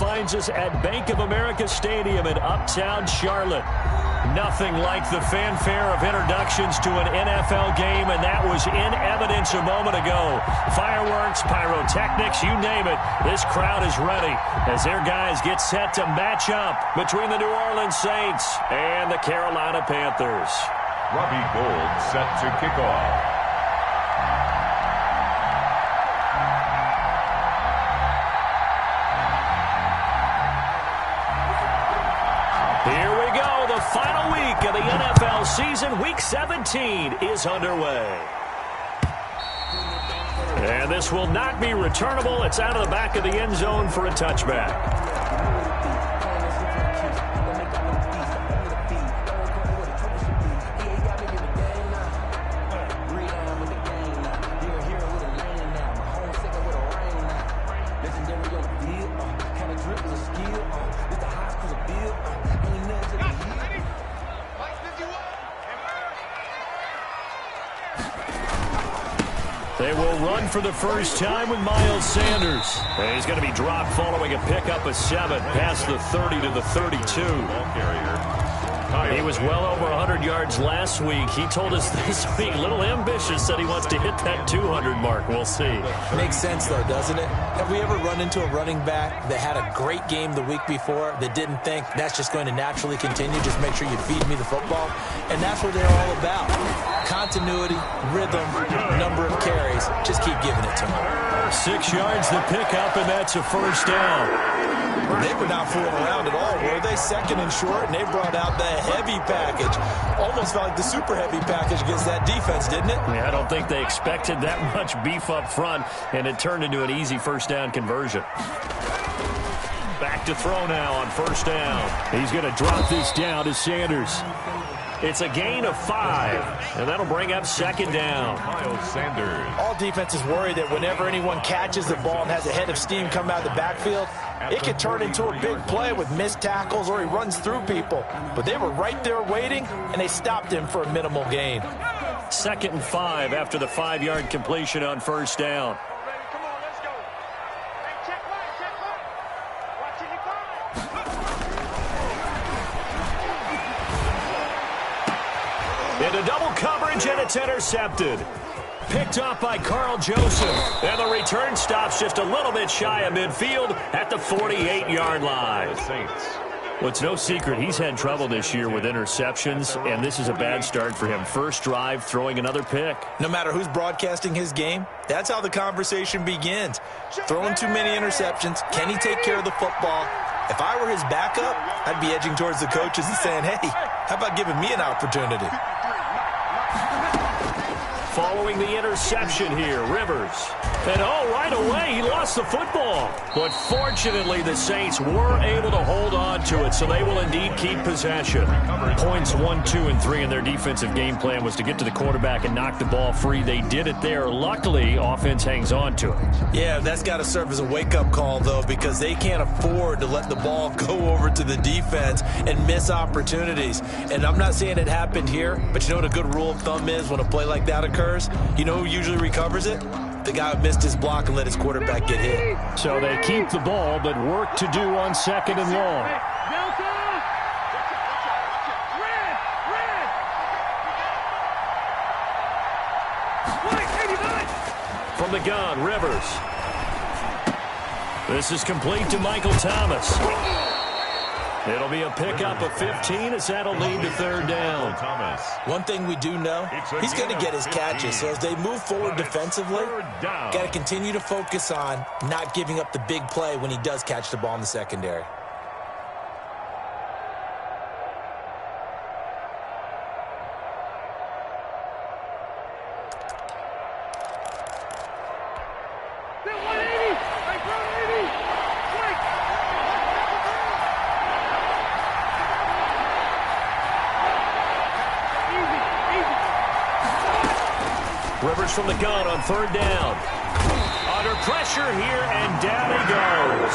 finds us at Bank of America Stadium in Uptown Charlotte. Nothing like the fanfare of introductions to an NFL game, and that was in evidence a moment ago. Fireworks, pyrotechnics, you name it. This crowd is ready as their guys get set to match up between the New Orleans Saints and the Carolina Panthers. Robbie Gould set to kick off. Here we go. The final week of the NFL season. Week 17 is underway. And this will not be returnable. It's out of the back of the end zone for a touchback. They will run for the first time with Miles Sanders. And he's going to be dropped following a pickup of 7 past the 30 to the 32. Ball carrier. He was well over 100 yards last week. He told us this week, a little ambitious, that he wants to hit that 200 mark. We'll see. Makes sense, though, doesn't it? Have we ever run into a running back that had a great game the week before that didn't think that's just going to naturally continue? Just make sure you feed me the football. And that's what they're all about. Continuity, rhythm, number of carries. Just keep giving it to them. 6 yards the pickup, and that's a first down. They were not fooling around at all, were they? Second and short, and they brought out the heavy package. Almost felt like the super heavy package against that defense, didn't it? Yeah, I don't think they expected that much beef up front, and it turned into an easy first down conversion. Back to throw now on first down. He's going to drop this down to Sanders. It's a gain of 5, and that'll bring up second down. Miles Sanders. All defenses worry that whenever anyone catches the ball and has a head of steam come out of the backfield, it can turn into a big play with missed tackles or he runs through people. But they were right there waiting, and they stopped him for a minimal gain. Second and 5 after the 5-yard completion on first down. Into double coverage, and it's intercepted. Picked off by Carl Joseph. And the return stops just a little bit shy of midfield at the 48-yard line. The Saints. Well, it's no secret he's had trouble this year with interceptions, and this is a bad start for him. First drive, throwing another pick. No matter who's broadcasting his game, that's how the conversation begins. Throwing too many interceptions, can he take care of the football? If I were his backup, I'd be edging towards the coaches and saying, hey, how about giving me an opportunity? Following the interception here, Rivers. And right away, he lost the football. But fortunately, the Saints were able to hold on to it, so they will indeed keep possession. Points 1, 2, and 3 in their defensive game plan was to get to the quarterback and knock the ball free. They did it there. Luckily, offense hangs on to it. Yeah, that's got to serve as a wake-up call, though, because they can't afford to let the ball go over to the defense and miss opportunities. And I'm not saying it happened here, but you know what a good rule of thumb is when a play like that occurs? You know who usually recovers it? The guy who missed his block and let his quarterback get hit. So they keep the ball, but work to do on second and long. From the gun, Rivers. This is complete to Michael Thomas. It'll be a pickup of 15 as that'll lead to third down. One thing we do know, he's going to get his catches. So as they move forward defensively, got to continue to focus on not giving up the big play when he does catch the ball in the secondary. Rivers from the gun on third down. Under pressure here, and down he goes.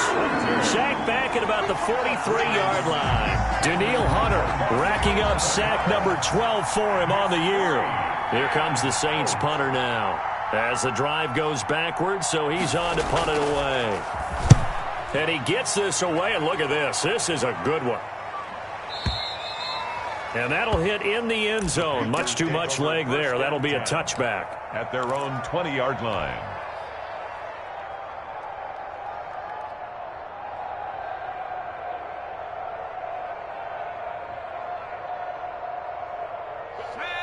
Sacked back at about the 43-yard line. Danielle Hunter racking up sack number 12 for him on the year. Here comes the Saints punter now. As the drive goes backwards, so he's on to punt it away. And he gets this away, and look at this. This is a good one. And that'll hit in the end zone. Much too much leg there. That'll be a touchback. At their own 20-yard line.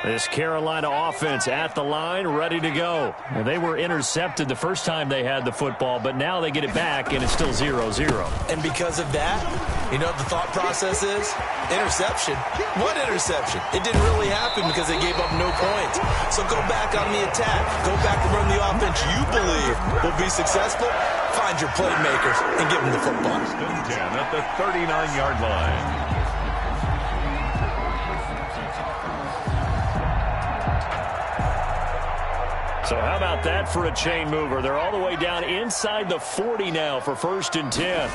This Carolina offense at the line, ready to go. Well, they were intercepted the first time they had the football, but now they get it back, and it's still 0-0. And because of that, you know what the thought process is? Interception. What interception? It didn't really happen because they gave up no points. So go back on the attack. Go back and run the offense you believe will be successful. Find your playmakers and give them the football. 10 at the 39-yard line. So how about that for a chain mover? They're all the way down inside the 40 now for 1st and 10.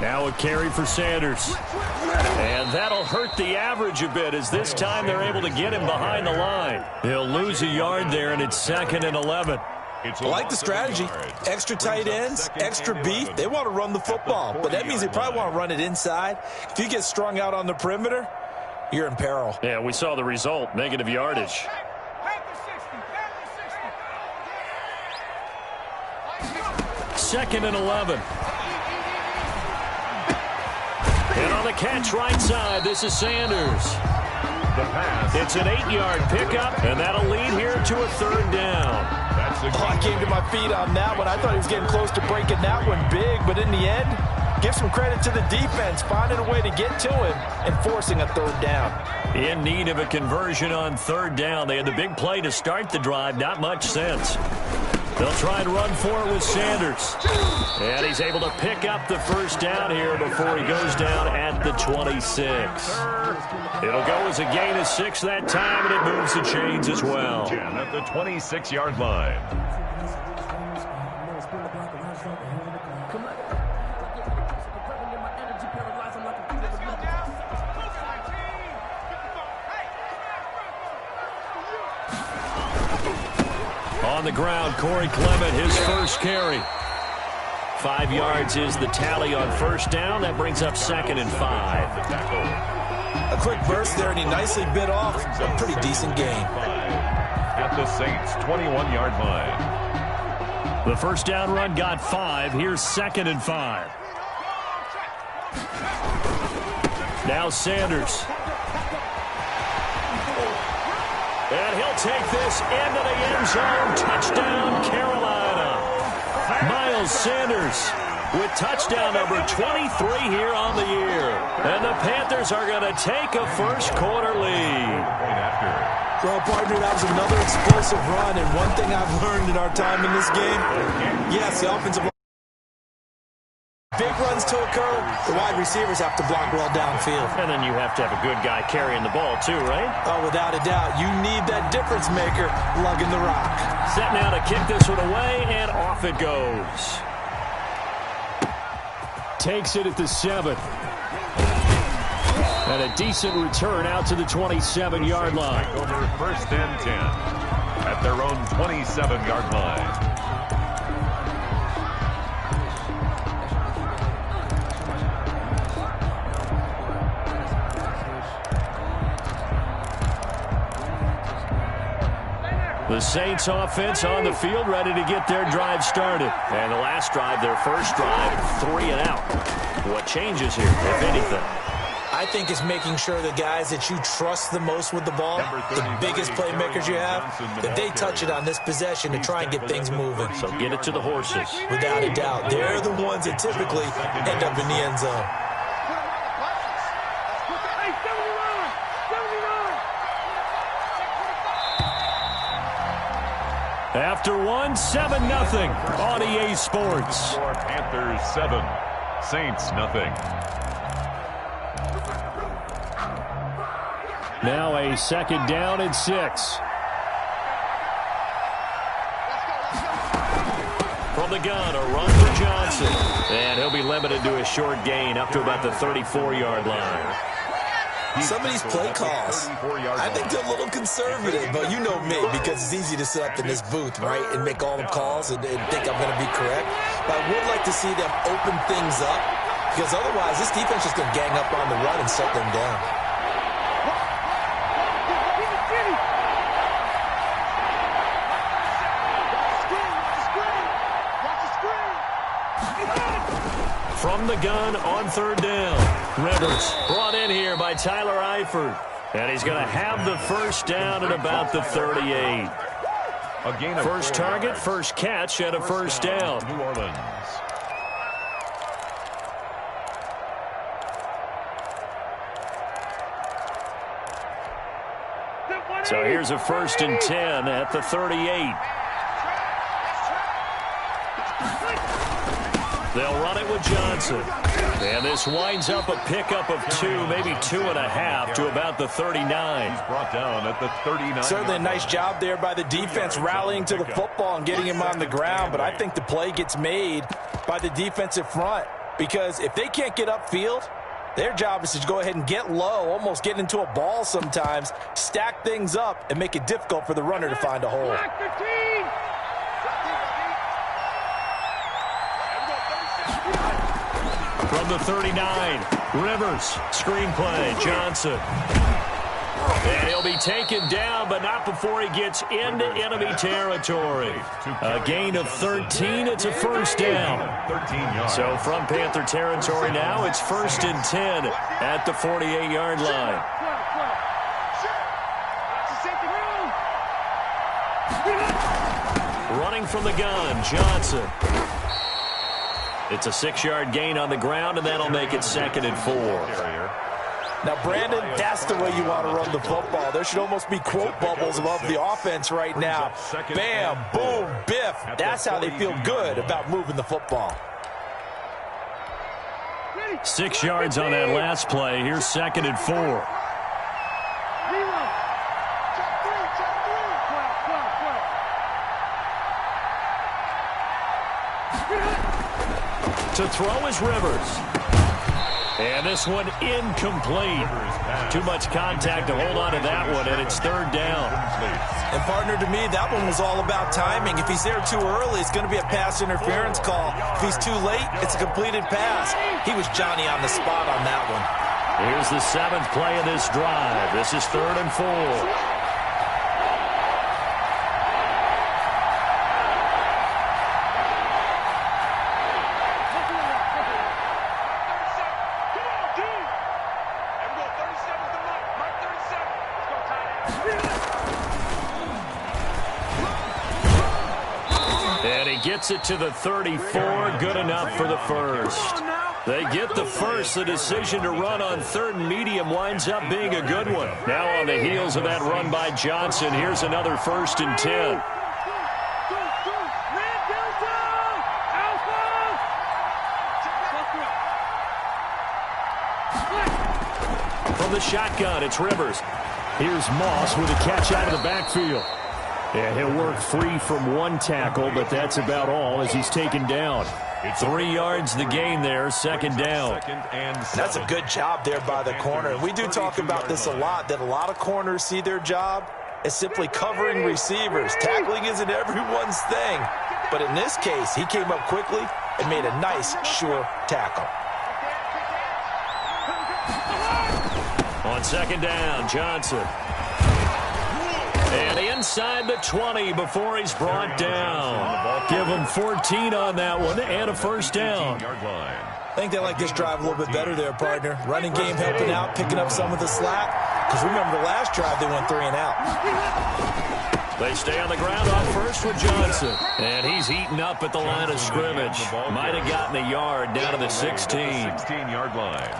Now a carry for Sanders. And that'll hurt the average a bit as this time they're able to get him behind the line. He'll lose a yard there, and it's 2nd and 11. I like the strategy. Extra tight ends, extra beef. They want to run the football, but that means they probably want to run it inside. If you get strung out on the perimeter, you're in peril. Yeah, we saw the result, negative yardage. 2nd and 11. And on the catch right side, this is Sanders. The pass. It's an 8-yard pickup, and that'll lead here to a 3rd down. I came to my feet on that one. I thought he was getting close to breaking that one big, but in the end, give some credit to the defense, finding a way to get to him and forcing a 3rd down. In need of a conversion on 3rd down. They had the big play to start the drive. Not much sense. They'll try and run for it with Sanders. And he's able to pick up the 1st down here before he goes down at the 26. It'll go as a gain of 6 that time, and it moves the chains as well. 10 at the 26-yard line. On the ground, Corey Clement, his first carry. 5 yards is the tally on 1st down. That brings up 2nd and 5. A quick burst there, and he nicely bit off a pretty decent gain. At the Saints' 21-yard line. The 1st down run got 5. Here's 2nd and 5. Now Sanders. And he'll take this into the end zone. Touchdown, Carolina. Miles Sanders with touchdown number 23 here on the year. And the Panthers are going to take a 1st quarter lead. Well, partner, that was another explosive run. And one thing I've learned in our time in this game, yes, the offensive line. Big runs to occur, the wide receivers have to block well downfield. And then you have to have a good guy carrying the ball too, right? Oh, without a doubt. You need that difference maker lugging the rock. Set now to kick this one away, and off it goes. Takes it at the 7th. And a decent return out to the 27-yard line. Over 1st and 10 at their own 27-yard line. The Saints offense on the field, ready to get their drive started. And the last drive, their first drive, 3 and out. What changes here, if anything? I think it's making sure the guys that you trust the most with the ball, the biggest playmakers you have, that they touch it on this possession to try and get things moving. So get it to the horses. Without a doubt, they're the ones that typically end up in the end zone. After one, 7-0 on EA Sports. Panthers 7, Saints nothing. Now a 2nd down and 6. From the gun, a run for Johnson. And he'll be limited to a short gain up to about the 34-yard line. Some of these play calls, I think they're a little conservative, but you know me, because it's easy to sit up in this booth, right, and make all the calls and think I'm going to be correct. But I would like to see them open things up, because otherwise this defense is going to gang up on the run and shut them down. From the gun on third down. Rivers brought in here by Tyler Eifert. And he's going to have the first down at about the 38. First target, first catch, and a first down. New Orleans. So here's a 1st and 10 at the 38. They'll run it with Johnson. And this winds up a pickup of 2, maybe 2.5 to about the 39. He's brought down at the 39. Certainly a nice job there by the defense rallying to the football and getting him on the ground. But I think the play gets made by the defensive front, because if they can't get upfield, their job is to go ahead and get low, almost get into a ball sometimes, stack things up, and make it difficult for the runner to find a hole. From the 39, Rivers, screen play, Johnson. And he'll be taken down, but not before he gets into enemy territory. A gain of 13, it's a first down. 13 yards. So from Panther territory now, it's 1st and 10 at the 48-yard line. Running from the gun, Johnson. It's a 6-yard gain on the ground, and that'll make it 2nd and 4. Now, Brandon, that's the way you want to run the football. There should almost be quote bubbles above the offense right now. Bam, boom, biff. That's how they feel good about moving the football. 6 yards on that last play. Here's 2nd and 4. To throw is Rivers. And this one incomplete. Too much contact to hold on to that one, and it's 3rd down. And, partner, to me, that one was all about timing. If he's there too early, it's going to be a pass interference call. If he's too late, it's a completed pass. He was Johnny on the spot on that one. Here's the 7th play of this drive. This is 3rd and 4. Gets it to the 34, good enough for the first. They get the first. The decision to run on 3rd and medium winds up being a good one. Now on the heels of that run by Johnson, here's another 1st and 10. From the shotgun, it's Rivers. Here's Moss with a catch out of the backfield. And he'll work free from one tackle, but that's about all as he's taken down. 3 yards the gain there, 2nd down. That's a good job there by the corner. And we do talk about this a lot, that a lot of corners see their job as simply covering receivers. Tackling isn't everyone's thing. But in this case, he came up quickly and made a nice, sure tackle. On 2nd down, Johnson. And inside the 20 before he's brought down. Give him 14 on that one and a first down. I think they like this drive a little bit better there, partner. Running game helping out, picking up some of the slack. Because remember the last drive, they went 3 and out. They stay on the ground on first with Johnson. And he's eaten up at the line of scrimmage. Might have gotten a yard down to the 16. 16-yard line.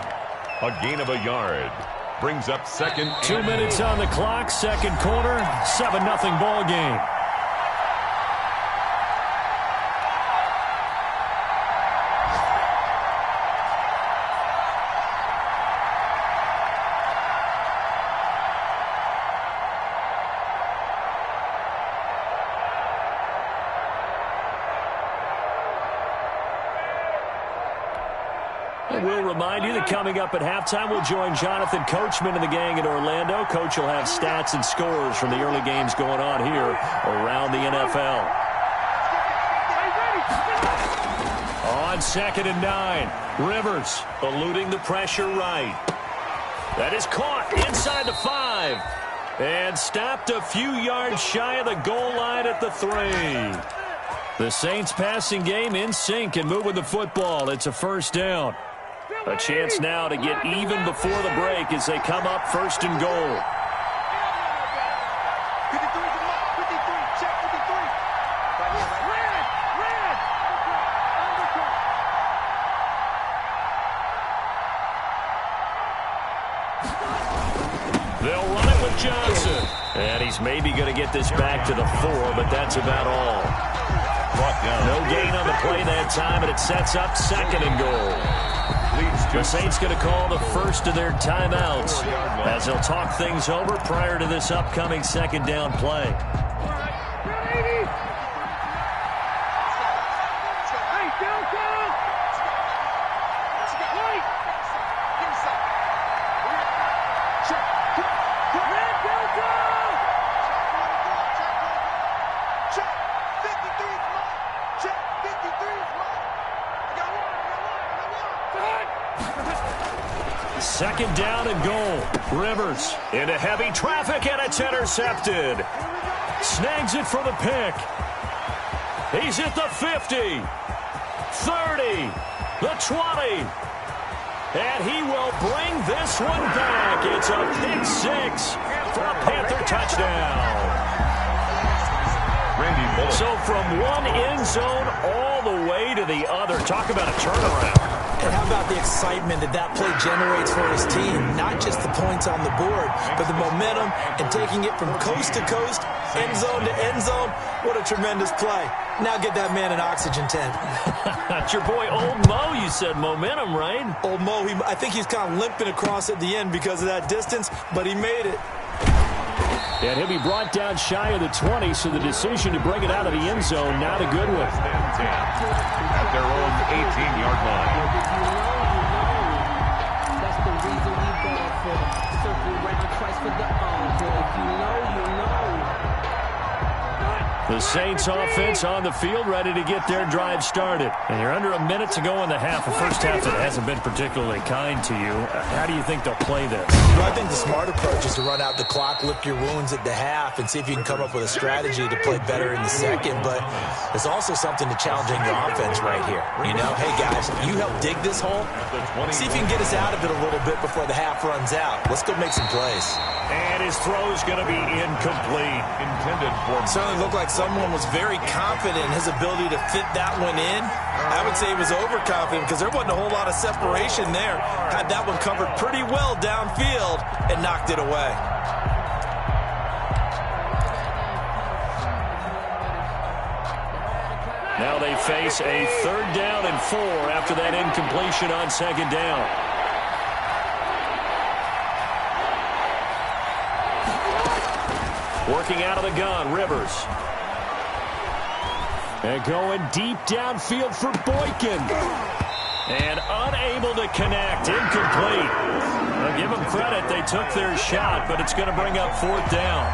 A gain of a yard. Brings up 2nd. 2 minutes on the clock, 2nd quarter, 7-0 ball game. And we'll remind you that coming up at halftime, we'll join Jonathan Coachman and the gang in Orlando. Coach will have stats and scores from the early games going on here around the NFL. On 2nd and 9, Rivers eluding the pressure right. That is caught inside the 5 and stopped a few yards shy of the goal line at the 3. The Saints passing game in sync and moving the football. It's a first down. A chance now to get even before the break as they come up 1st and goal. They'll run it with Johnson. And he's maybe going to get this back to the 4, but that's about all. No gain on the play that time, and it sets up 2nd and goal. The Saints going to call the first of their timeouts as they'll talk things over prior to this upcoming 2nd down play. Second down and goal. Rivers into heavy traffic, and it's intercepted. Snags it for the pick. He's at the 50, 30, the 20. And he will bring this one back. It's a pick 6 for a Panther touchdown. So from one end zone all the way to the other. Talk about a turnaround. And how about the excitement that play generates for his team? Not just the points on the board, but the momentum and taking it from coast to coast, end zone to end zone. What a tremendous play. Now get that man an oxygen tent. That's your boy Old Mo, you said. Momentum, right? Old Mo, I think he's kind of limping across at the end because of that distance, but he made it. And he'll be brought down shy of the 20, so the decision to bring it out of the end zone, not a good one. At their own 18-yard line. That's the reason we ball for. Circle around twice for the encore. If you know, you know. The Saints offense on the field, ready to get their drive started. And you're under a minute to go in the half. A first half that hasn't been particularly kind to you. How do you think they'll play this? Well, I think the smart approach is to run out the clock, lick your wounds at the half, and see if you can come up with a strategy to play better in the second. But there's also something to challenging your offense right here. You know, hey, guys, you help dig this hole. See if you can get us out of it a little bit before the half runs out. Let's go make some plays. And his throw is going to be incomplete. Intended for. Certainly looked like someone was very confident in his ability to fit that one in. I would say he was overconfident because there wasn't a whole lot of separation there. Had that one covered pretty well downfield and knocked it away. Now they face a 3rd down and 4 after that incompletion on 2nd down. Working out of the gun, Rivers. And going deep downfield for Boykin. And unable to connect. Incomplete. I'll give them credit. They took their shot, but it's going to bring up 4th down.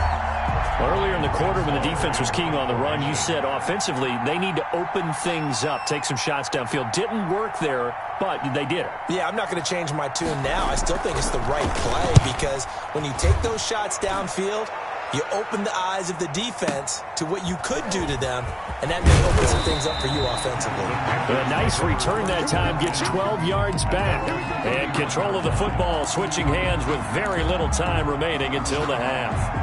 Earlier in the quarter when the defense was keying on the run, you said offensively they need to open things up, take some shots downfield. Didn't work there, but they did it. Yeah, I'm not going to change my tune now. I still think it's the right play because when you take those shots downfield, you open the eyes of the defense to what you could do to them, and that may open some things up for you offensively. A nice return that time, gets 12 yards back. And control of the football, switching hands with very little time remaining until the half.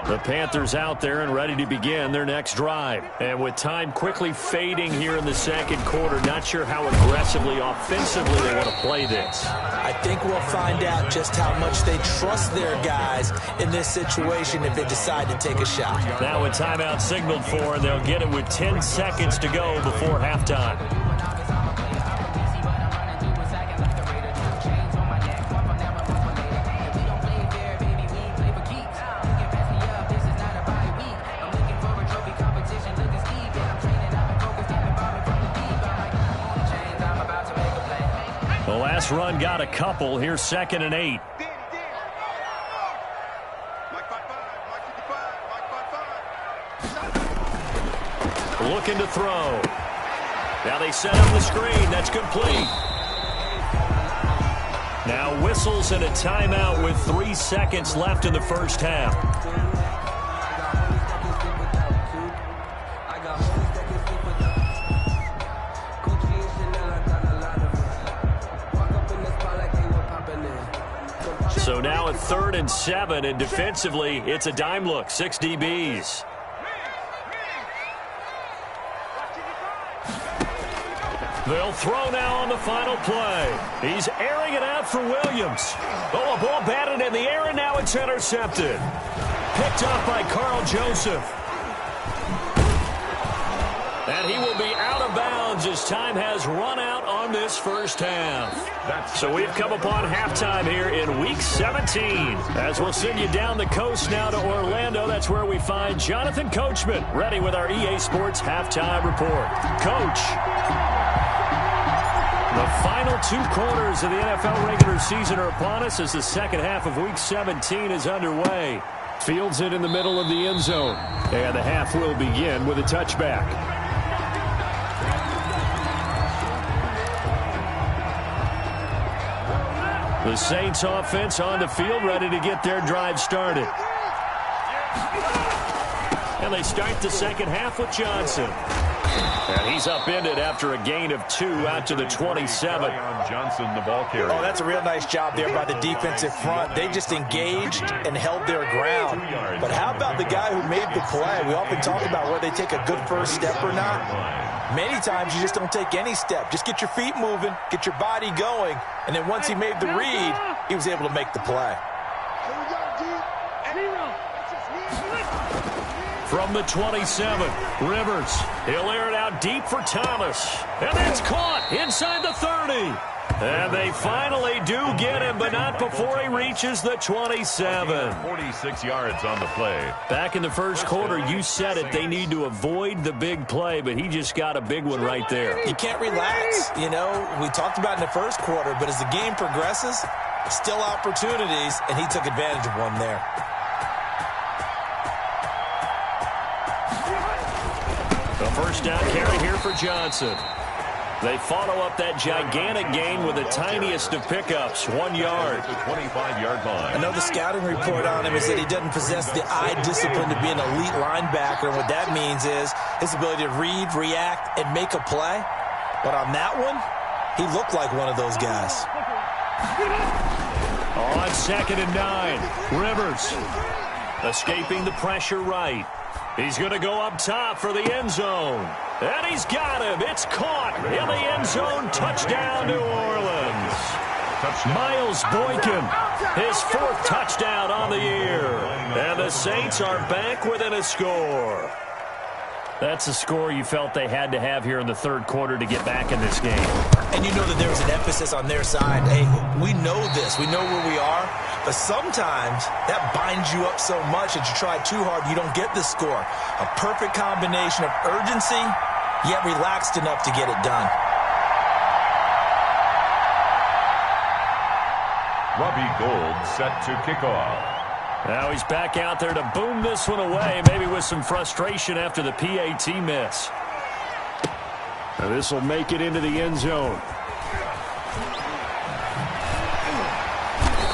The Panthers out there and ready to begin their next drive. And with time quickly fading here in the 2nd quarter, not sure how aggressively, offensively they want to play this. I think we'll find out just how much they trust their guys in this situation if they decide to take a shot. Now a timeout signaled for, and they'll get it with 10 seconds to go before halftime. pass run got a couple. Here's 2nd and 8. Looking to throw. Now they set up the screen. That's complete. Now whistles and a timeout with 3 seconds left in the first half. So now at 3rd and 7, and defensively, it's a dime look. 6 DBs. They'll throw now on the final play. He's airing it out for Williams. Oh, a ball batted in the air, and now it's intercepted. Picked up by Carl Joseph. And he will be out of bounds as time has run out on this first half. So we've come upon halftime here in Week 17. As we'll send you down the coast now to Orlando, that's where we find Jonathan Coachman ready with our EA Sports Halftime Report. Coach. The final 2 quarters of the NFL regular season are upon us as the second half of Week 17 is underway. Fields it in the middle of the end zone. And the half will begin with a touchback. The Saints offense on the field, ready to get their drive started. And they start the second half with Johnson. And he's upended after a gain of 2 out to the 27. Johnson, the ball carrier. Oh, that's a real nice job there by the defensive front. They just engaged and held their ground. But how about the guy who made the play? We often talk about whether they take a good first step or not. Many times you just don't take any step. Just get your feet moving, get your body going, and then once he made the read, he was able to make the play. From the 27, Rivers. He'll air it out deep for Thomas. And that's caught inside the 30. And they finally do get him, but not before he reaches the 27. 46 yards on the play. Back in the first quarter, you said it. They need to avoid the big play, but he just got a big one right there. You can't relax. You know, we talked about in the first quarter, but as the game progresses, still opportunities, and he took advantage of one there. The first down carry here for Johnson. They follow up that gigantic gain with the tiniest of pickups, 1 yard. The 25-yard line. I know the scouting report on him is that he doesn't possess the eye discipline to be an elite linebacker. And what that means is his ability to read, react, and make a play. But on that one, he looked like one of those guys. On 2nd and 9, Rivers escaping the pressure right. He's going to go up top for the end zone. And he's got him. It's caught in the end zone. Touchdown, New Orleans. Miles Boykin, his 4th touchdown on the year. And the Saints are back within a score. That's a score you felt they had to have here in the third quarter to get back in this game. And you know that there was an emphasis on their side. Hey, we know this. We know where we are. But sometimes that binds you up so much that you try too hard, you don't get the score. A perfect combination of urgency, yet relaxed enough to get it done. Robbie Gould set to kick off. Now he's back out there to boom this one away, maybe with some frustration after the PAT miss. Now this will make it into the end zone.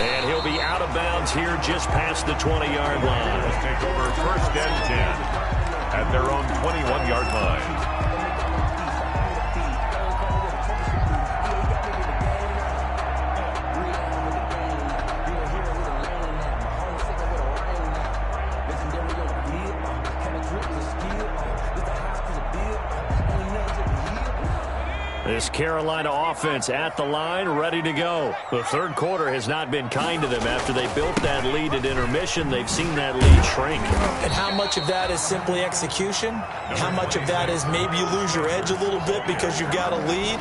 And he'll be out of bounds here just past the 20-yard line. Let's take over 1st and 10 at their own 21-yard line. This Carolina offense at the line, ready to go. The third quarter has not been kind to them. After they built that lead at intermission, they've seen that lead shrink. And how much of that is simply execution? How much of that is maybe you lose your edge a little bit because you've got a lead?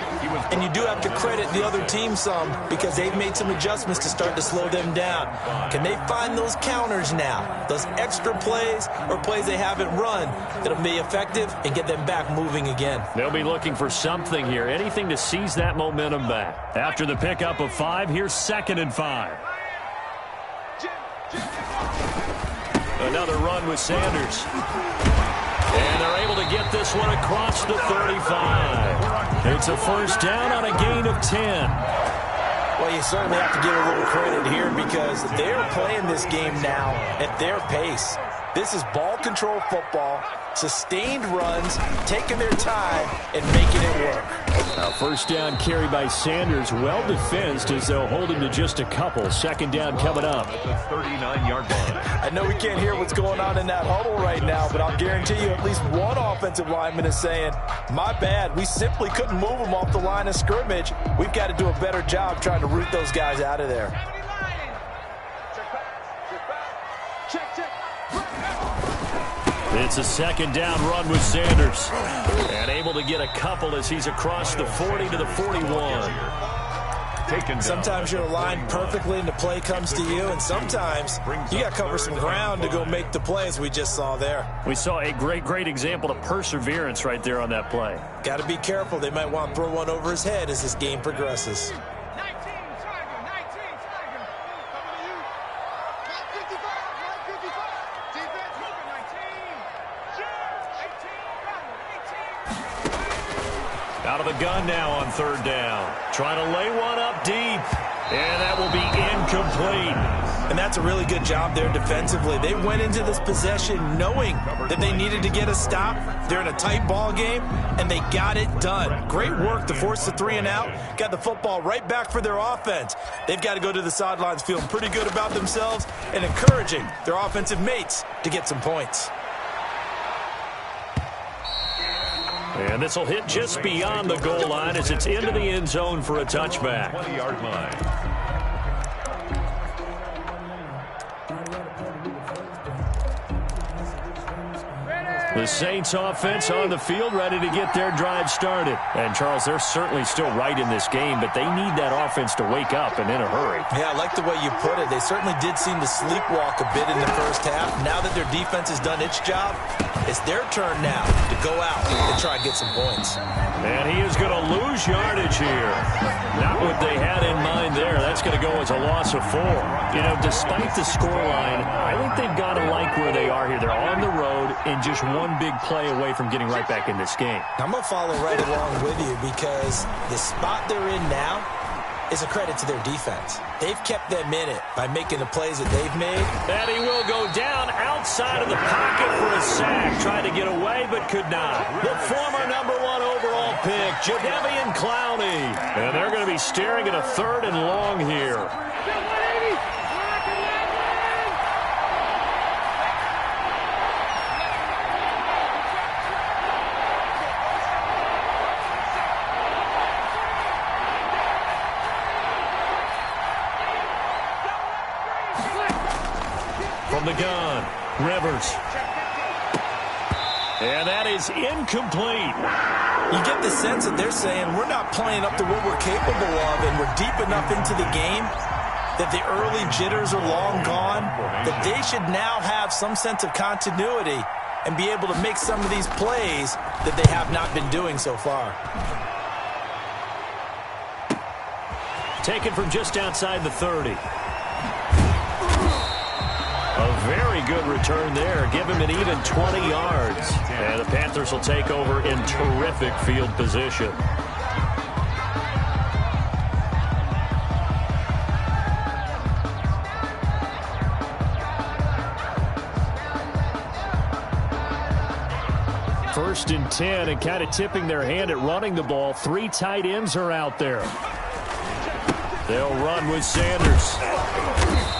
And you do have to credit the other team some because they've made some adjustments to start to slow them down. Can they find those counters now? Those extra plays or plays they haven't run that'll be effective and get them back moving again? They'll be looking for something here. Anything anything to seize that momentum back. After the pickup of 5, here's 2nd and 5. Another run with Sanders. And they're able to get this one across the 35. It's a first down on a gain of 10. Well, you certainly have to give a little credit here because they're playing this game now at their pace. This is ball control football, sustained runs, taking their time, and making it work. Now, first down carry by Sanders, well defensed as they'll hold him to just a couple. 2nd down coming up. At the 39-yard line. I know we can't hear what's going on in that huddle right now, but I'll guarantee you at least one offensive lineman is saying, my bad, we simply couldn't move them off the line of scrimmage. We've got to do a better job trying to root those guys out of there. It's a 2nd down run with Sanders. And able to get a couple as he's across the 40 to the 41. Sometimes you're aligned perfectly and the play comes to you, and sometimes you got to cover some ground to go make the play, as we just saw there. We saw a great example of perseverance right there on that play. Got to be careful. They might want to throw one over his head as this game progresses. Out of the gun now on 3rd down. Trying to lay one up deep. And that will be incomplete. And that's a really good job there defensively. They went into this possession knowing that they needed to get a stop. They're in a tight ball game, and they got it done. Great work to force the 3 and out. Got the football right back for their offense. They've got to go to the sidelines feeling pretty good about themselves and encouraging their offensive mates to get some points. And this will hit just beyond the goal line as it's into the end zone for a touchback. 20-yard line. The Saints offense on the field, ready to get their drive started. And, Charles, they're certainly still right in this game, but they need that offense to wake up and in a hurry. Yeah, I like the way you put it. They certainly did seem to sleepwalk a bit in the first half. Now that their defense has done its job, it's their turn now to go out and try and get some points. And he is going to lose yardage here. Not what they had in mind there. That's going to go as a loss of 4. You know, despite the scoreline, I think they've got to like where they are here. They're on the road and just one big play away from getting right back in this game. I'm going to follow right along with you because the spot they're in now is a credit to their defense. They've kept them in it by making the plays that they've made. And he will go down outside of the pocket for a sack. Tried to get away, but could not. The former #1 overall pick, Jadeveon Clowney. And they're going to be staring at a 3rd and long here. From the gun, Rivers. And that is incomplete. You get the sense that they're saying we're not playing up to what we're capable of, and we're deep enough into the game that the early jitters are long gone, that they should now have some sense of continuity and be able to make some of these plays that they have not been doing so far. Taken from just outside the 30. A very good return there. Give him an even 20 yards. And the Panthers will take over in terrific field position. First and 10, and kind of tipping their hand at running the ball. 3 tight ends are out there. They'll run with Sanders.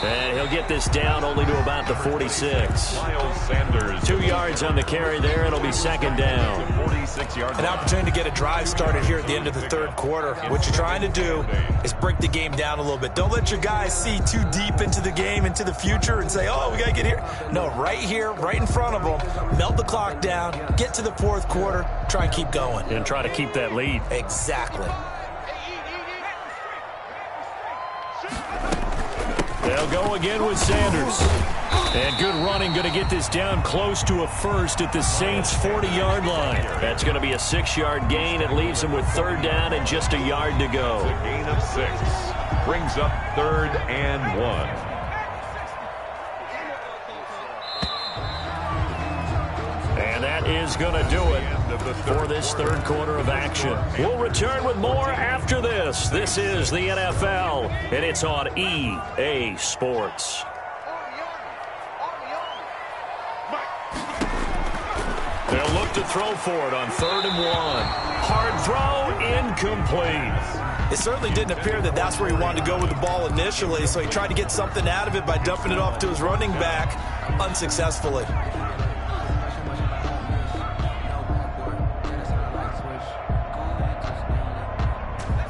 And he'll get this down only to about the 46. Miles Sanders. 2 yards on the carry there. It'll be 2nd down. 46-yard An opportunity to get a drive started here at the end of the 3rd quarter. What you're trying to do is break the game down a little bit. Don't let your guys see too deep into the game, into the future, and say, oh, we got to get here. No, right here, right in front of them, melt the clock down, get to the 4th quarter, try and keep going. And try to keep that lead. Exactly. They'll They'll go again with Sanders. And good running, going to get this down close to a first at the Saints' 40-yard line. That's going to be a 6-yard gain. It leaves them with third down and just a yard to go. A gain of 6. Brings up 3rd and 1. And that is going to do it for this third quarter of action. We'll return with more after this. This is the NFL, and it's on EA Sports. They'll look to throw for it on 3rd and 1. Hard throw, incomplete. It certainly didn't appear that that's where he wanted to go with the ball initially, so he tried to get something out of it by dumping it off to his running back unsuccessfully.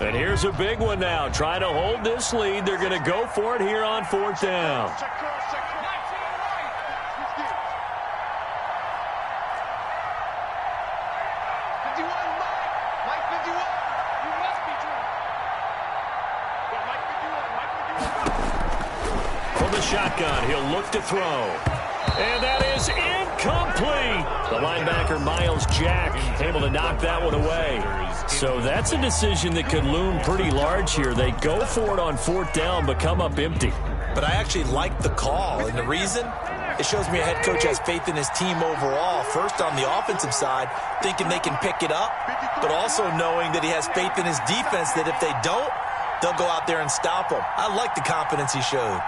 And here's a big one now. Trying to hold this lead. They're going to go for it here on 4th down. From the shotgun, he'll look to throw. And that is incomplete. The linebacker, Miles Jack, able to knock that one away. So that's a decision that could loom pretty large here. They go for it on 4th down, but come up empty. But I actually like the call, and the reason? It shows me a head coach has faith in his team overall. First, on the offensive side, thinking they can pick it up, but also knowing that he has faith in his defense that if they don't, they'll go out there and stop them. I like the confidence he showed.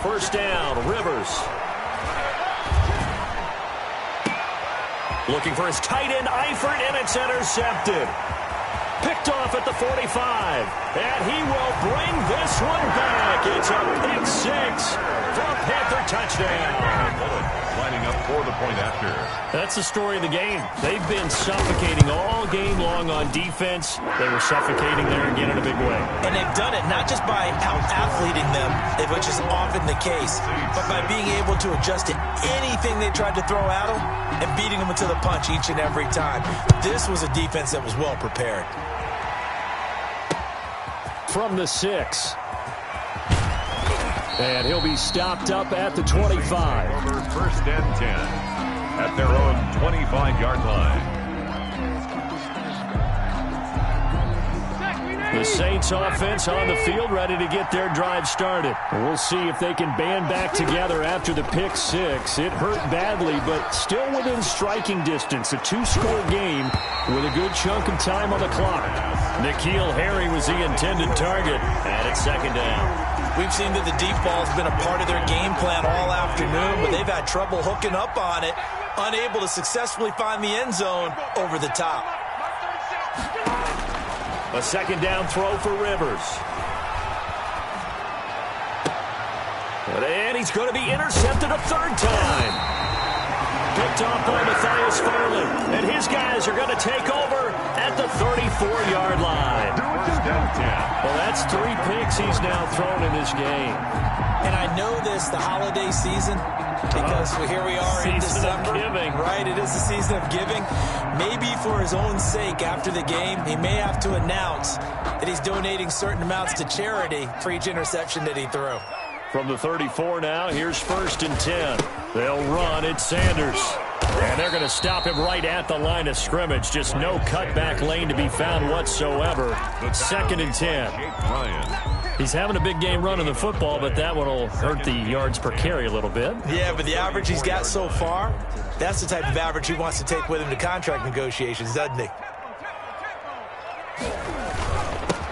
First down, Rivers. Looking for his tight end, Eifert, and it's intercepted. Picked off at the 45. And he will bring this one back. It's a pick 6 for a Panther touchdown. Lining up for the point after. That's the story of the game. They've been suffocating all game long on defense. They were suffocating there again in a big way. And they've done it not just by out-athleting them, which is often the case, but by being able to adjust to anything they tried to throw at them and beating them to the punch each and every time. This was a defense that was well prepared. From the 6. And he'll be stopped up at the 25. Over 1st and 10 at their own 25-yard line. The Saints offense on the field, ready to get their drive started. We'll see if they can band back together after the pick 6. It hurt badly, but still within striking distance. A 2-score game with a good chunk of time on the clock. N'Keal Harry was the intended target, and it's 2nd down. We've seen that the deep ball has been a part of their game plan all afternoon, but they've had trouble hooking up on it, unable to successfully find the end zone over the top. A 2nd down throw for Rivers. And he's going to be intercepted a 3rd time. Picked off by Matthias Farley. And his guys are going to take over at the 34-yard line. Well, that's 3 picks he's now thrown in this game. And I know this, the holiday season, because here we are in December. Season of giving. Right, it is the season of giving. Maybe for his own sake after the game, he may have to announce that he's donating certain amounts to charity for each interception that he threw. From the 34 now, here's 1st and 10. They'll run. It's Sanders. And they're going to stop him right at the line of scrimmage. Just no cutback lane to be found whatsoever. 2nd and 10. He's having a big game running the football, but that one will hurt the yards per carry a little bit. Yeah, but the average he's got so far, that's the type of average he wants to take with him to contract negotiations, doesn't he?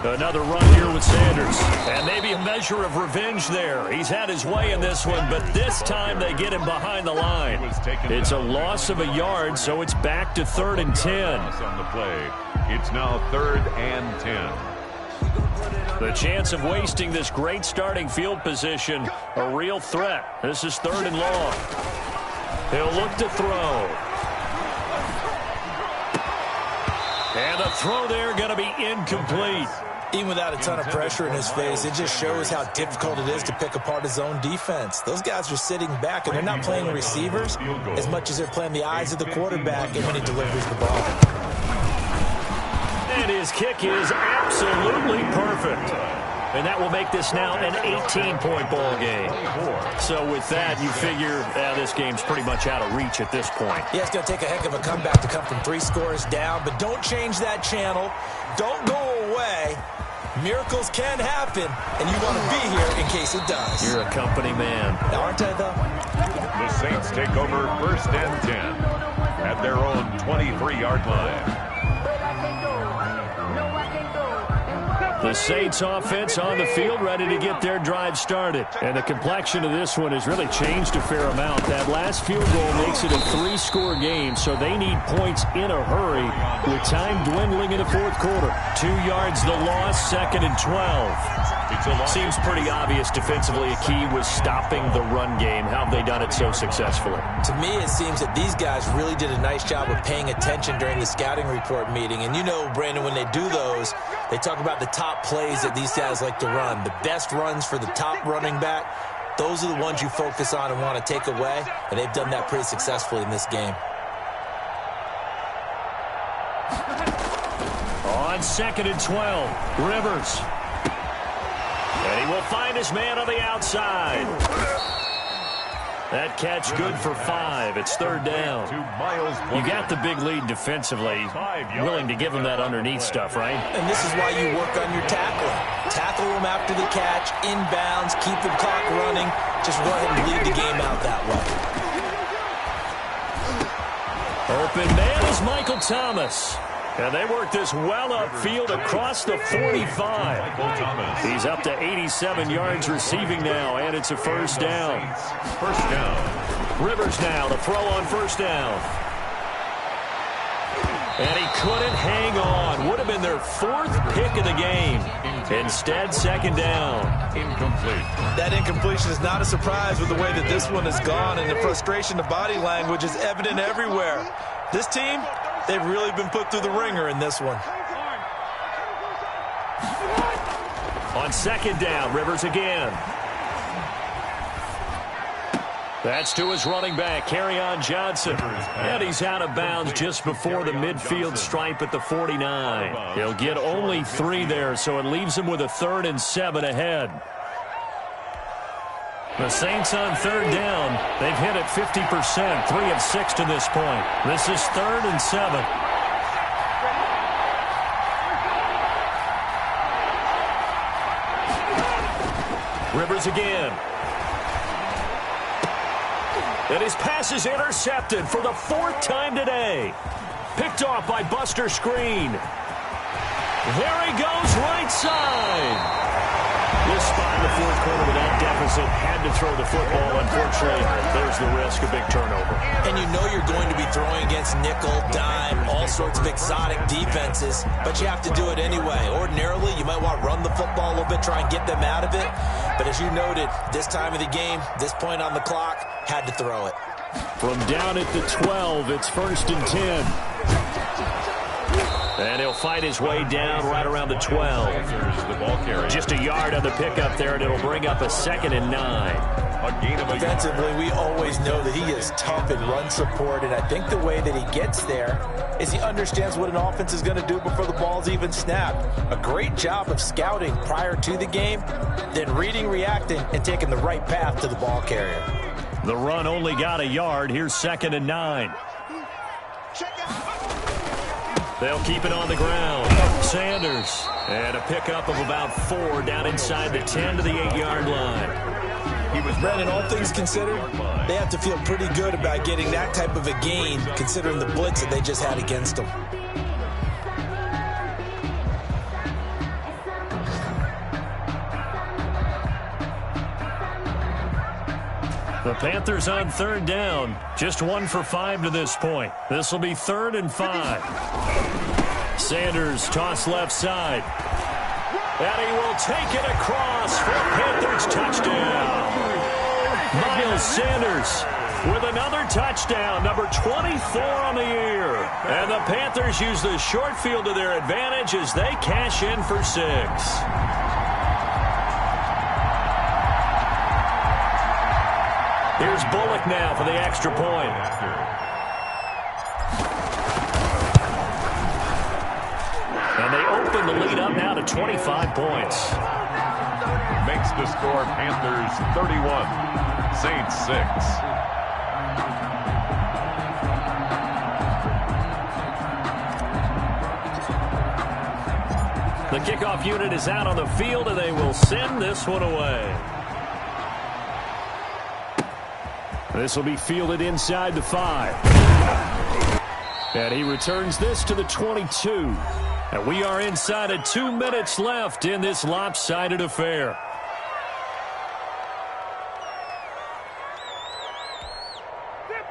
Another run here with Sanders. And maybe a measure of revenge there. He's had his way in this one, but this time they get him behind the line. It's a loss of a yard, so it's back to 3rd and 10. On the play. It's now 3rd and 10. The chance of wasting this great starting field position, a real threat. This is 3rd and long. He'll look to throw. And the throw there going to be incomplete. Even without a ton of pressure in his face, it just shows how difficult it is to pick apart his own defense. Those guys are sitting back, and they're not playing the receivers as much as they're playing the eyes of the quarterback and when he delivers the ball. And his kick is absolutely perfect. And that will make this now an 18-point ball game. So with that, you figure this game's pretty much out of reach at this point. Yeah, it's going to take a heck of a comeback to come from 3 scores down, but don't change that channel. Don't go away. Miracles can happen, and you want to be here in case it does. You're a company man. Now, aren't I, though? The Saints take over 1st and 10 at their own 23-yard line. The Saints offense on the field, ready to get their drive started. And the complexion of this one has really changed a fair amount. That last field goal makes it a 3-score game, so they need points in a hurry with time dwindling in the 4th quarter. 2 yards the loss, 2nd and 12. Seems pretty obvious defensively a key was stopping the run game. How have they done it so successfully? To me, it seems that these guys really did a nice job of paying attention during the scouting report meeting. And you know, Brandon, when they do those, they talk about the top plays that these guys like to run. The best runs for the top running back, those are the ones you focus on and want to take away. And they've done that pretty successfully in this game. On 2nd and 12, Rivers. And he will find his man on the outside. That catch good for 5. It's 3rd down. You got the big lead defensively. Willing to give him that underneath stuff, right? And this is why you work on your tackling. Tackle him after the catch, inbounds, keep the clock running. Just go ahead and bleed the game out that way. Open man is Michael Thomas. And they work this well upfield across the 45. He's up to 87 yards receiving now, and it's a 1st down. Rivers now to throw on 1st down. And he couldn't hang on. Would have been their 4th pick of the game. Instead, 2nd down. Incomplete. That incompletion is not a surprise with the way that this one has gone, and the frustration of body language is evident everywhere. This team, they've really been put through the ringer in this one. On 2nd down, Rivers again. That's to his running back, Kerryon Johnson. And he's out of bounds just before the midfield stripe at the 49. He'll get only 3 there, so it leaves him with a 3rd and 7 ahead. The Saints on 3rd down. They've hit it 50%, 3 of 6 to this point. This is 3rd and 7. Rivers again. And his pass is intercepted for the 4th time today. Picked off by Buster Screen. There he goes, right side. This spot in the 4th quarter with that deficit had to throw the football. Unfortunately, there's the risk of big turnover. And you know you're going to be throwing against nickel, dime, all sorts of exotic defenses, but you have to do it anyway. Ordinarily, you might want to run the football a little bit, try and get them out of it. But as you noted, this time of the game, this point on the clock, had to throw it. From down at the 12, it's 1st and 10. And he'll fight his way down right around the 12. Just a yard on the pickup there, and it'll bring up a 2nd and 9. Defensively, we always know that he is tough in run support, and I think the way that he gets there is he understands what an offense is going to do before the ball's even snapped. A great job of scouting prior to the game, then reading, reacting, and taking the right path to the ball carrier. The run only got a yard. Here's 2nd and 9. They'll keep it on the ground. Sanders. And a pickup of about 4 down inside the 10 to the 8-yard line. Brandon, all things considered, they have to feel pretty good about getting that type of a gain, considering the blitz that they just had against them. The Panthers on 3rd down. Just 1 for 5 to this point. This will be 3rd and 5. Sanders toss left side. And he will take it across for a Panthers touchdown. Miles Sanders with another touchdown, number 24 on the year. And the Panthers use the short field to their advantage as they cash in for 6. Here's Bullock now for the extra point. And they open the lead up now to 25 points. Makes the score Panthers 31, Saints 6. The kickoff unit is out on the field, and they will send this one away. This will be fielded inside the 5. And he returns this to the 22. And we are inside of 2 minutes left in this lopsided affair.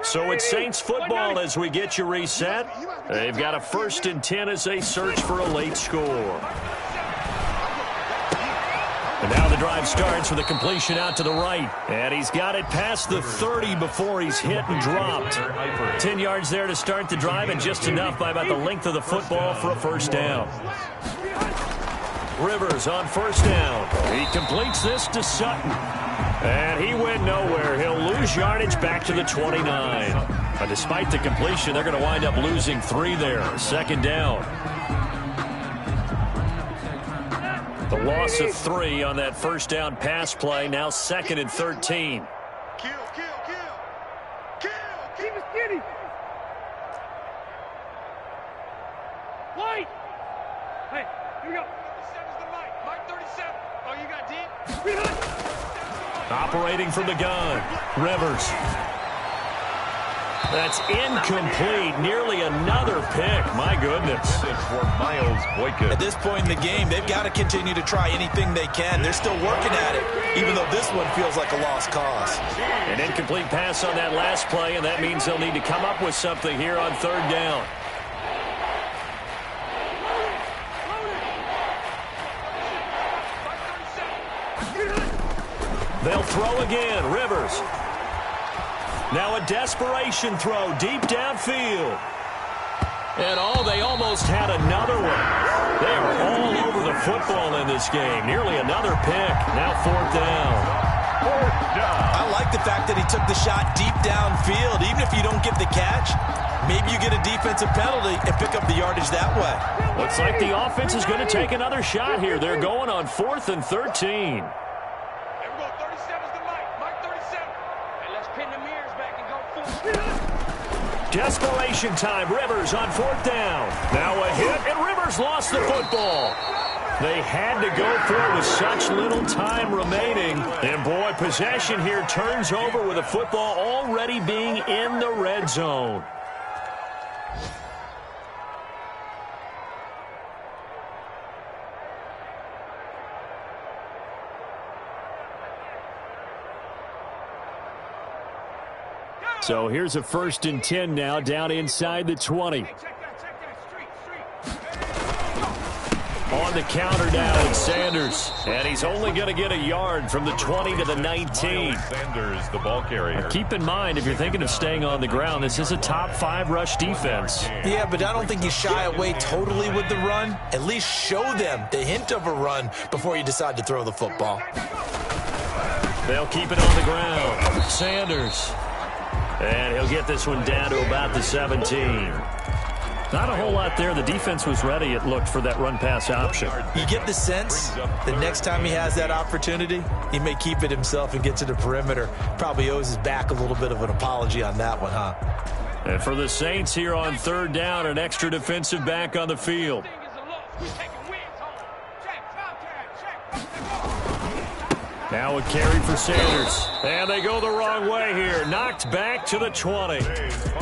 So it's Saints football as we get you reset. They've got a 1st and 10 as they search for a late score. And now the drive starts with a completion out to the right. And he's got it past the 30 before he's hit and dropped. 10 yards there to start the drive, and just enough by about the length of the football for a 1st down. Rivers on 1st down. He completes this to Sutton. And he went nowhere. He'll lose yardage back to the 29. But despite the completion, they're going to wind up losing 3 there. 2nd down. The loss of 3 on that 1st down pass play. Now 2nd and 13. Kill. Keep it skinny. White. Hey, here we go. 37's the Mike. Mike 37. Oh, you got deep? Operating from the gun. Rivers. That's incomplete. Nearly another pick. My goodness. For Miles Boykin. At this point in the game, they've got to continue to try anything they can. They're still working at it, even though this one feels like a lost cause. An incomplete pass on that last play, and that means they'll need to come up with something here on 3rd down. They'll throw again. Rivers. Now a desperation throw deep downfield. And they almost had another one. They are all over the football in this game. Nearly another pick. Now 4th down. 4th down. I like the fact that he took the shot deep downfield. Even if you don't get the catch, maybe you get a defensive penalty and pick up the yardage that way. Looks like the offense is going to take another shot here. They're going on 4th and 13. Desperation time. Rivers on 4th down. Now a hit, and Rivers lost the football. They had to go for it with such little time remaining. And, boy, possession here turns over with the football already being in the red zone. So here's a 1st and 10 now down inside the 20. On the counter now, it's Sanders. And he's only going to get a yard from the 20 to the 19. Sanders, the ball carrier. Keep in mind, if you're thinking of staying on the ground, this is a top 5 rush defense. Yeah, but I don't think you shy away totally with the run. At least show them the hint of a run before you decide to throw the football. They'll keep it on the ground. Sanders. And he'll get this one down to about the 17. Not a whole lot there. The defense was ready, it looked, for that run-pass option. You get the sense the next time he has that opportunity, he may keep it himself and get to the perimeter. Probably owes his back a little bit of an apology on that one, huh? And for the Saints here on 3rd down, an extra defensive back on the field. Now a carry for Sanders. And they go the wrong way here. Knocked back to the 20.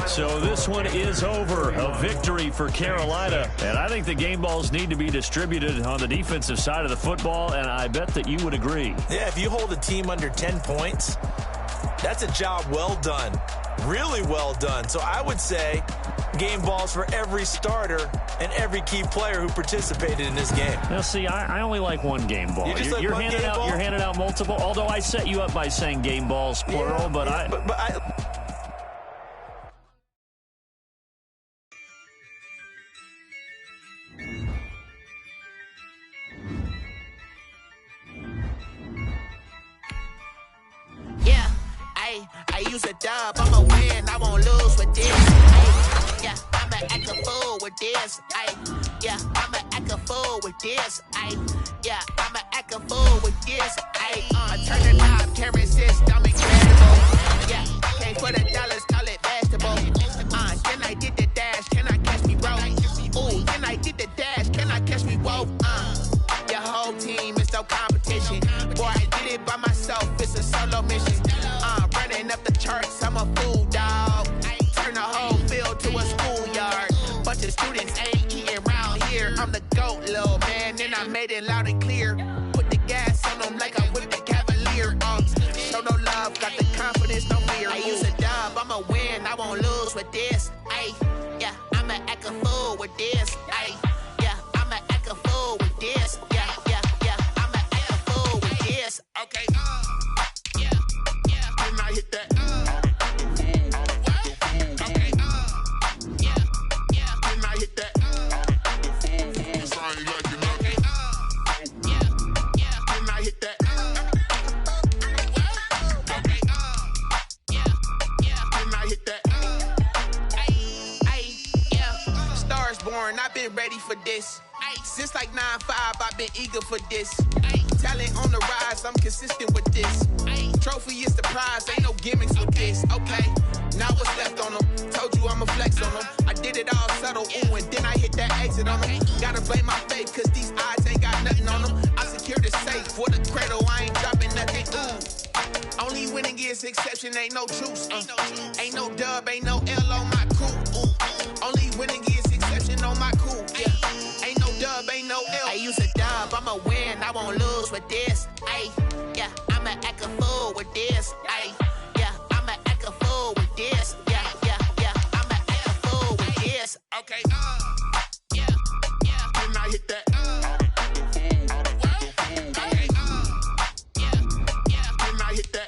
So this one is over. A victory for Carolina. And I think the game balls need to be distributed on the defensive side of the football, and I bet that you would agree. Yeah, if you hold a team under 10 points, that's a job well done. Really well done. So I would say game balls for every starter and every key player who participated in this game. Now, see, I only like one game ball. You're handing out multiple, although I set you up by saying game balls, plural, yeah, but I use a dub, I'ma win, I won't lose with this. Ay, yeah, I'ma act a fool with this. Ay, yeah, I'ma act a fool with this. Ay, yeah, I'ma act a fool with this. Ay, turn the knob, camera system incredible. Yeah, came for the dollars, call it basketball. Then I did the dash, can I catch me roll? Ooh, then I did the dash, can I catch me roll? Your whole team is no competition. Boy, I did it by myself, it's a solo mission. Running up the charts, I'm a fool, dog. Turn the whole field to a schoolyard. Bunch of students ain't eating round here. I'm the GOAT, little man, and I made it loud and clear. Put the gas on them like I'm with the Cavalier. Show no love, got the confidence, no fear. I use a dub, I'ma win, I won't lose with this. Ay, yeah, I'ma act a fool with this. Ay, yeah, I'ma act a fool with this. Yeah, yeah, yeah, I'ma act a fool with this. Okay, yeah, yeah, then I hit that. Okay, yeah, yeah, then I hit that. Okay, yeah, yeah, then I hit that. Okay, yeah, yeah, then I hit that. Stars born, I've been ready for this. Since like 9-5, I've been eager for this. Talent on the rise, I'm consistent with this. Trophy is the prize, ain't no gimmicks with this. Okay, now what's left on them? Told you I'ma flex on them. I did it all subtle, ooh, and then I hit that exit on them. Gotta blame my faith, cause these eyes ain't got nothing on them. I secured the safe for the cradle, I ain't dropping nothing, ooh. Only winning is exception, ain't no truce. Ain't no dub, ain't no L on my crew. Only winning is exception on my crew. Yeah, ain't no dub, ain't no L. I use a dub, I'ma win, I won't lose with this. Ay, yeah, I'ma act a fool with this. Ay, yeah, I'ma act a fool with this. Yeah, yeah, yeah, I'ma act a fool with this. Okay, yeah, yeah, then I hit that. Okay, yeah, yeah, then I hit that.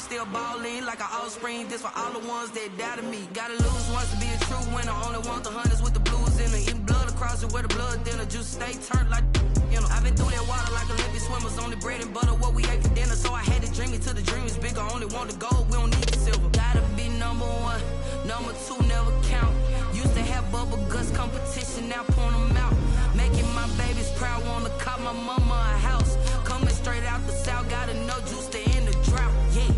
Still ballin' like an offspring. This for all the ones that doubted me. Gotta lose once to be a true winner. Only want the hunters with the blues in it. Eating blood across it where the blood dinner. Juice stay turned like, you know. I've been through that water like Olympic swimmers. Only bread and butter what we ate for dinner. So I had to dream it till the dream is bigger. Only want the gold, we don't need the silver. Gotta be number one. Number two never count. Used to have bubble guts competition, now point them out. Making my babies proud, wanna cop my mama a house. Coming straight out the south, gotta know juice to end the drought. Yeah.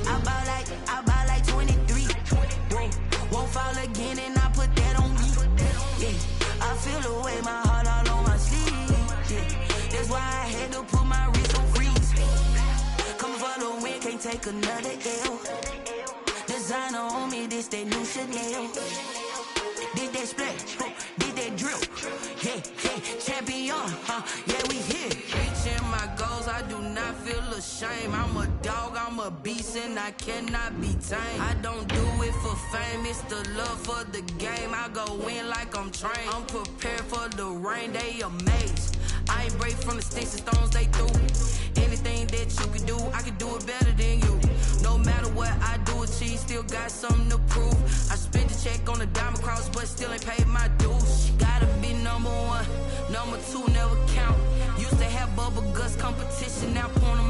I buy like 23. Won't fall again and I put that on me. Yeah, I feel the way, my heart all on my sleeve. Yeah, that's why I had to put my wrist on freeze. Come for the win, can't take another L. Designer on me, this that new Chanel. Did that splash, did that drill. Yeah, yeah, champion, yeah, we here. Reaching my goals, I do not feel ashamed. I'm a dog, I'm a beast, and I cannot be tamed. I don't do it for fame, it's the love for the game. I go in like I'm trained. I'm prepared for the rain, they amazed. I ain't break from the sticks and stones they threw. Anything that you can do, I can do it better than you. No matter what I do, achieve, still got something to prove. I spent the check on a diamond cross, but still bubble guts competition. Now point